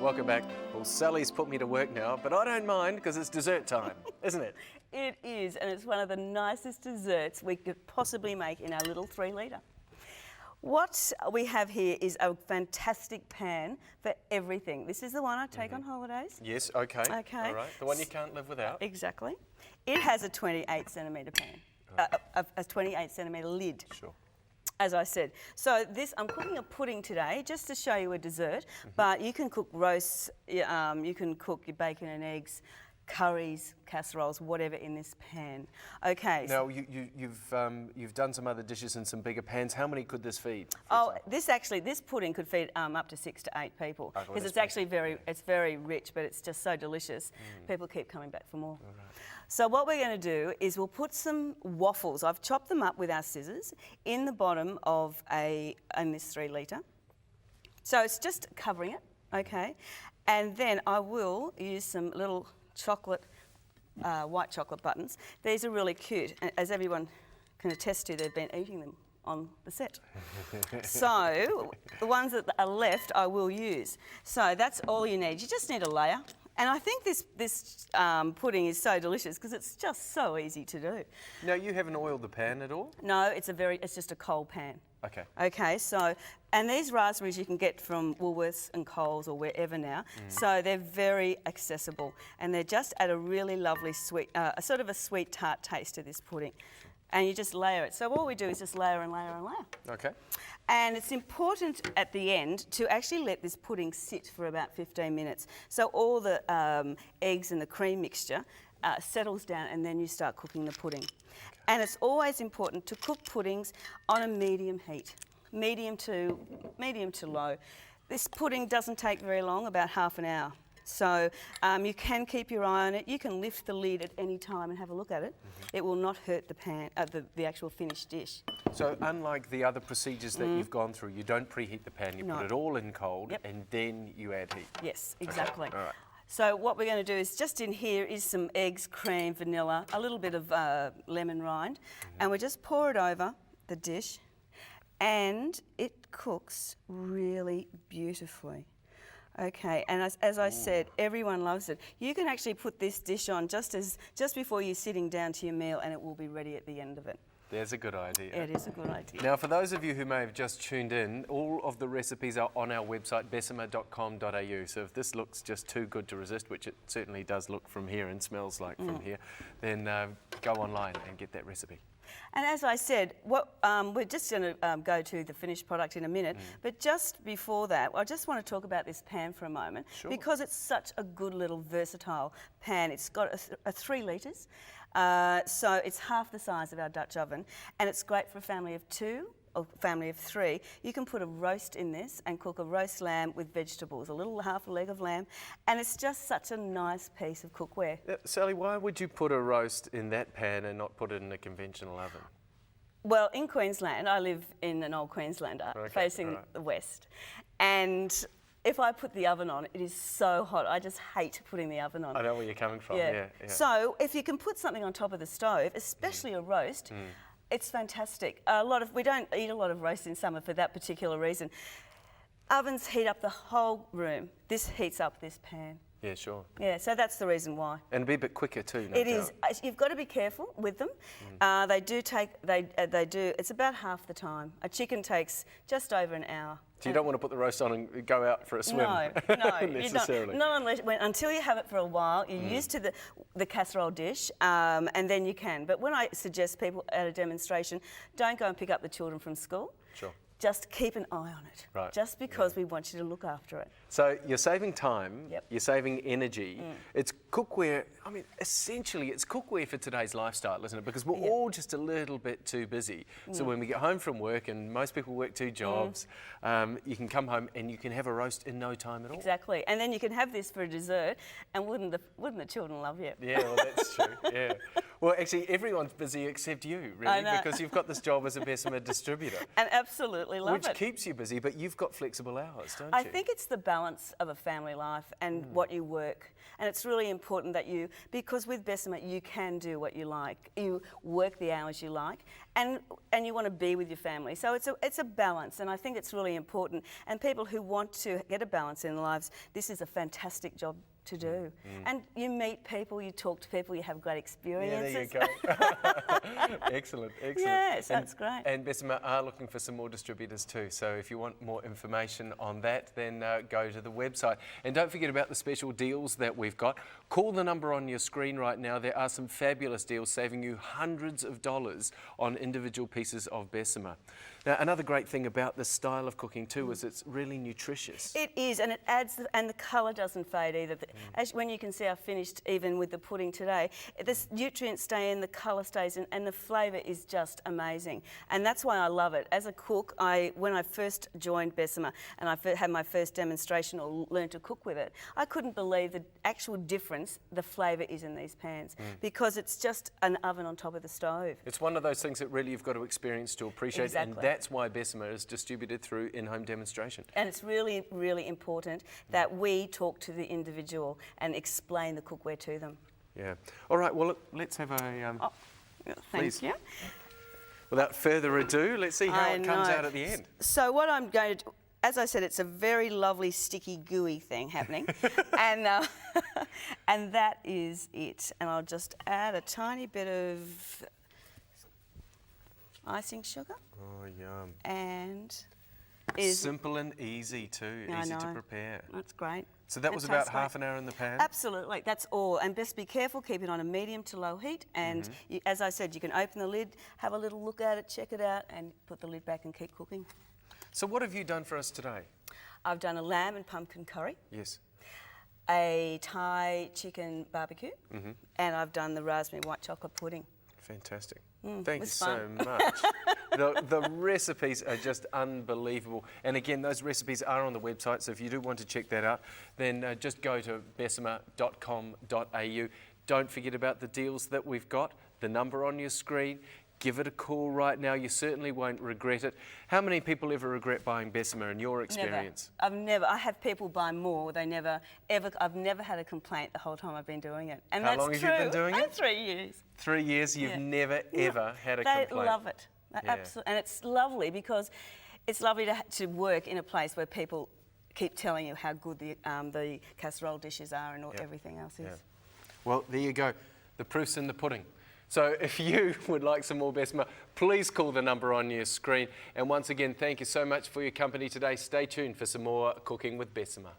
Welcome back. Well, Sally's put me to work now, but I don't mind because it's dessert time, isn't it? It is, and it's one of the nicest desserts we could possibly make in our little 3 litre. What we have here is a fantastic pan for everything. This is the one I take on holidays. Yes, okay. Okay. All right. The one you can't live without. Exactly. It has a 28 centimetre pan, a 28 centimetre lid. Sure. As I said. So I'm cooking a pudding today just to show you a dessert, but you can cook roasts, you can cook your bacon and eggs, curries, casseroles, whatever in this pan. Okay. Now, you've done some other dishes in some bigger pans. How many could this feed? Oh, this pudding could feed up to 6 to 8 people because it's actually very rich, but it's just so delicious. People keep coming back for more. Right. So what we're going to do is we'll put some waffles. I've chopped them up with our scissors in the bottom of in this 3 litre. So it's just covering it, okay? And then I will use some little chocolate, white chocolate buttons. These are really cute, as everyone can attest to. They've been eating them on the set. So the ones that are left I will use. So that's all you need. You just need a layer. And I think this pudding is so delicious because it's just so easy to do. Now, you haven't oiled the pan at all? No, it's just a cold pan. Okay. Okay, so, and these raspberries you can get from Woolworths and Coles or wherever now. So they're very accessible and they're just at a really lovely sweet, sort of a sweet tart taste to this pudding. And you just layer it. So all we do is just layer and layer and layer. Okay. And it's important at the end to actually let this pudding sit for about 15 minutes. So all the eggs and the cream mixture settles down and then you start cooking the pudding. Okay. And it's always important to cook puddings on a medium heat, medium to low. This pudding doesn't take very long, about half an hour. So you can keep your eye on it. You can lift the lid at any time and have a look at it. It will not hurt the pan, the actual finished dish. So unlike the other procedures that you've gone through, you don't preheat the pan. You put it all in cold and then you add heat. Yes, exactly. Okay. All right. So what we're going to do is just in here is some eggs, cream, vanilla, a little bit of lemon rind, and we just pour it over the dish, and it cooks really beautifully. Okay, and as I said, everyone loves it. You can actually put this dish on just before you're sitting down to your meal, and it will be ready at the end of it. There's a good idea. It is a good idea. Now, for those of you who may have just tuned in, all of the recipes are on our website, bessemer.com.au. So if this looks just too good to resist, which it certainly does look from here and smells like from here, then go online and get that recipe. And as I said, we're just going to go to the finished product in a minute, but just before that, I just want to talk about this pan for a moment, because it's such a good little versatile pan. It's got a 3 litres, so it's half the size of our Dutch oven, and it's great for a family of 2 or family of 3. You can put a roast in this and cook a roast lamb with vegetables, a half a leg of lamb, and it's just such a nice piece of cookware. Sally, why would you put a roast in that pan and not put it in a conventional oven? Well, in Queensland, I live in an old Queenslander facing the west, and if I put the oven on, it is so hot. I just hate putting the oven on. I know where you're coming from, yeah. So if you can put something on top of the stove, especially a roast, it's fantastic. We don't eat a lot of roast in summer for that particular reason. Ovens heat up the whole room. This heats up this pan. Yeah, sure. Yeah, so that's the reason why. And it'll be a bit quicker too, no It is. You've got to be careful with them. They do. It's about half the time. A chicken takes just over an hour. So you don't want to put the roast on and go out for a swim? No, necessarily. Not until you have it for a while. You're used to the casserole dish, and then you can. But when I suggest people at a demonstration, don't go and pick up the children from school. Sure. Just keep an eye on it, just because we want you to look after it. So you're saving time, you're saving energy. It's cookware, I mean, essentially it's cookware for today's lifestyle, isn't it? Because we're all just a little bit too busy. So when we get home from work, and most people work 2 jobs, you can come home and you can have a roast in no time at all. Exactly, and then you can have this for a dessert, and wouldn't the children love you? Yeah, well, that's true, yeah. Well, actually, everyone's busy except you, really, because you've got this job as a Bessemer distributor. And absolutely love it. Which keeps you busy, but you've got flexible hours, don't you? I think it's the balance of a family life and what you work. And it's really important that because with Bessemer, you can do what you like. You work the hours you like, and you want to be with your family. So it's a balance, and I think it's really important. And people who want to get a balance in their lives, this is a fantastic job to do. And you meet people, you talk to people, you have great experiences. Yeah, there you go. Excellent. Yes, that's great. And Bessemer are looking for some more distributors too. So if you want more information on that, then go to the website. And don't forget about the special deals that we've got. Call the number on your screen right now. There are some fabulous deals saving you hundreds of dollars on individual pieces of Bessemer. Now, another great thing about this style of cooking too is it's really nutritious. It is, and it adds, and the colour doesn't fade either. As when you can see, I finished even with the pudding today. The nutrients stay in, the colour stays in, and the flavour is just amazing. And that's why I love it. As a cook, when I first joined Bessemer and I had my first demonstration or learned to cook with it, I couldn't believe the actual difference the flavour is in these pans because it's just an oven on top of the stove. It's one of those things that really you've got to experience to appreciate. Exactly. And that's why Bessemer is distributed through in-home demonstration. And it's really, really important that we talk to the individual and explain the cookware to them. Yeah. All right, well, let's have a... Thank you. Without further ado, let's see how it comes out at the end. So what I'm going to do, as I said, it's a very lovely, sticky, gooey thing happening. And that is it. And I'll just add a tiny bit of icing sugar. Oh, yum. And simple and easy too, easy to prepare. That's great. So that was about half an hour in the pan? Absolutely, that's all. And best be careful, keep it on a medium to low heat. And as I said, you can open the lid, have a little look at it, check it out, and put the lid back and keep cooking. So what have you done for us today? I've done a lamb and pumpkin curry. Yes. A Thai chicken barbecue. And I've done the raspberry white chocolate pudding. Fantastic. Thank you so much. The recipes are just unbelievable. And again, those recipes are on the website, so if you do want to check that out, then just go to bessemer.com.au. Don't forget about the deals that we've got, the number on your screen. Give it a call right now. You certainly won't regret it. How many people ever regret buying Bessemer in your experience? Never. I have people buy more. I've never had a complaint the whole time I've been doing it. And how long have you been doing it? 3 years. 3 years. You've never ever had a complaint. They love it. Absolutely. And it's lovely because it's lovely to work in a place where people keep telling you how good the casserole dishes are and everything else is. Well, there you go. The proof's in the pudding. So if you would like some more Bessemer, please call the number on your screen. And once again, thank you so much for your company today. Stay tuned for some more Cooking with Bessemer.